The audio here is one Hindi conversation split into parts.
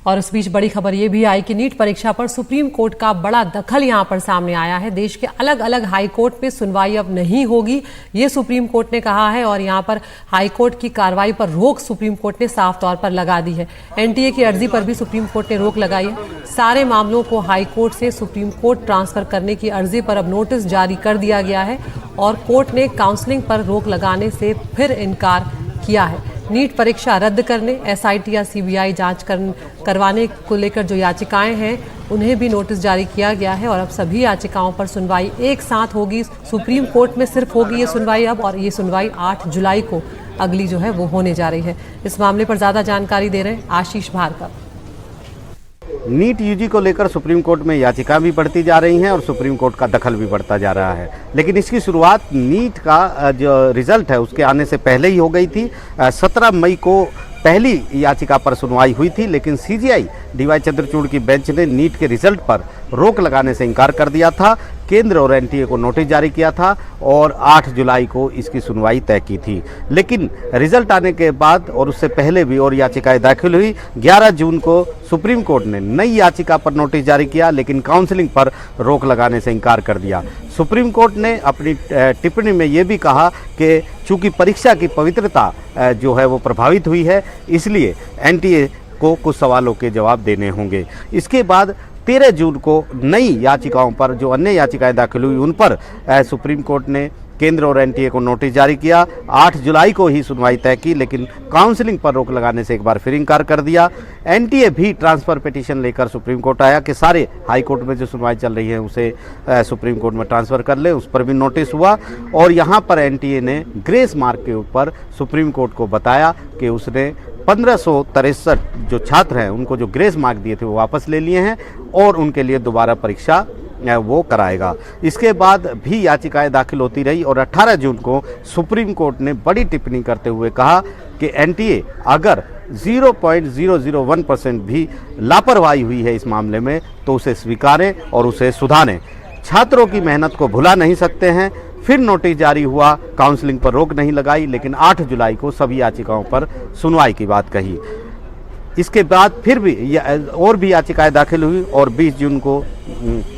और इस बीच बड़ी खबर ये भी आई कि नीट परीक्षा पर सुप्रीम कोर्ट का बड़ा दखल यहां पर सामने आया है। देश के अलग अलग हाई कोर्ट में सुनवाई अब नहीं होगी, ये सुप्रीम कोर्ट ने कहा है। और यहां पर हाई कोर्ट की कार्रवाई पर रोक सुप्रीम कोर्ट ने साफ तौर पर लगा दी है। एनटीए की अर्जी पर भी सुप्रीम कोर्ट ने रोक लगाई है। सारे मामलों को हाई कोर्ट से सुप्रीम कोर्ट ट्रांसफर करने की अर्जी पर अब नोटिस जारी कर दिया गया है और कोर्ट ने काउंसलिंग पर रोक लगाने से फिर इनकार किया है। नीट परीक्षा रद्द करने, एसआईटी या सीबीआई जांच करवाने को लेकर जो याचिकाएं हैं उन्हें भी नोटिस जारी किया गया है और अब सभी याचिकाओं पर सुनवाई एक साथ होगी। सुप्रीम कोर्ट में सिर्फ होगी ये सुनवाई अब, और ये सुनवाई 8 जुलाई को अगली जो है वो होने जा रही है। इस मामले पर ज़्यादा जानकारी दे रहे हैं आशीष भार्गव। नीट यूजी को लेकर सुप्रीम कोर्ट में याचिका भी बढ़ती जा रही हैं और सुप्रीम कोर्ट का दखल भी बढ़ता जा रहा है, लेकिन इसकी शुरुआत नीट का जो रिजल्ट है उसके आने से पहले ही हो गई थी। 17 मई को पहली याचिका पर सुनवाई हुई थी, लेकिन सीजीआई डीवाई चंद्रचूड़ की बेंच ने नीट के रिजल्ट पर रोक लगाने से इनकार कर दिया था। केंद्र और एनटीए को नोटिस जारी किया था और 8 जुलाई को इसकी सुनवाई तय की थी। लेकिन रिजल्ट आने के बाद और उससे पहले भी और याचिकाएं दाखिल हुई। 11 जून को सुप्रीम कोर्ट ने नई याचिका पर नोटिस जारी किया, लेकिन काउंसलिंग पर रोक लगाने से इनकार कर दिया। सुप्रीम कोर्ट ने अपनी टिप्पणी में ये भी कहा कि चूंकि परीक्षा की पवित्रता जो है वो प्रभावित हुई है, इसलिए एनटीए को कुछ सवालों के जवाब देने होंगे। इसके बाद 13 जून को नई याचिकाओं पर, जो अन्य याचिकाएं दाखिल हुई उन पर सुप्रीम कोर्ट ने केंद्र और एनटीए को नोटिस जारी किया। 8 जुलाई को ही सुनवाई तय की, लेकिन काउंसलिंग पर रोक लगाने से एक बार फिर इनकार कर दिया। एनटीए भी ट्रांसफ़र पिटीशन लेकर सुप्रीम कोर्ट आया कि सारे हाई कोर्ट में जो सुनवाई चल रही है उसे सुप्रीम कोर्ट में ट्रांसफ़र कर ले। उस पर भी नोटिस हुआ और यहाँ पर एनटीए ने ग्रेस मार्क के ऊपर सुप्रीम कोर्ट को बताया कि उसने 1563 जो छात्र हैं उनको जो ग्रेस मार्क दिए थे वो वापस ले लिए हैं और उनके लिए दोबारा परीक्षा वो कराएगा। इसके बाद भी याचिकाएं दाखिल होती रही और 18 जून को सुप्रीम कोर्ट ने बड़ी टिप्पणी करते हुए कहा कि एनटीए अगर 0.001% भी लापरवाही हुई है इस मामले में तो उसे स्वीकारें और उसे सुधारें। छात्रों की मेहनत को भुला नहीं सकते हैं। फिर नोटिस जारी हुआ, काउंसलिंग पर रोक नहीं लगाई, लेकिन 8 जुलाई को सभी याचिकाओं पर सुनवाई की बात कही। इसके बाद फिर भी और भी याचिकाएं दाखिल हुई और 20 जून को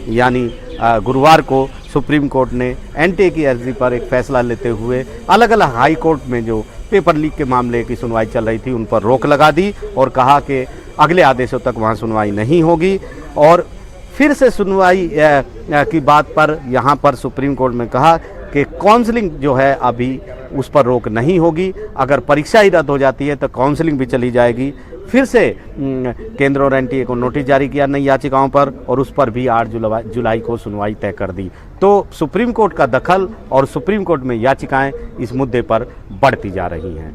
यानी गुरुवार को सुप्रीम कोर्ट ने एनटीए की अर्जी पर एक फैसला लेते हुए अलग अलग हाई कोर्ट में जो पेपर लीक के मामले की सुनवाई चल रही थी उन पर रोक लगा दी और कहा कि अगले आदेशों तक वहां सुनवाई नहीं होगी। और फिर से सुनवाई की बात पर यहाँ पर सुप्रीम कोर्ट में कहा कि काउंसलिंग जो है अभी उस पर रोक नहीं होगी। अगर परीक्षा ही रद्द हो जाती है तो काउंसलिंग भी चली जाएगी। फिर से केंद्र और एनटीए को नोटिस जारी किया नई याचिकाओं पर और उस पर भी 8 जुलाई को सुनवाई तय कर दी। तो सुप्रीम कोर्ट का दखल और सुप्रीम कोर्ट में याचिकाएं इस मुद्दे पर बढ़ती जा रही हैं।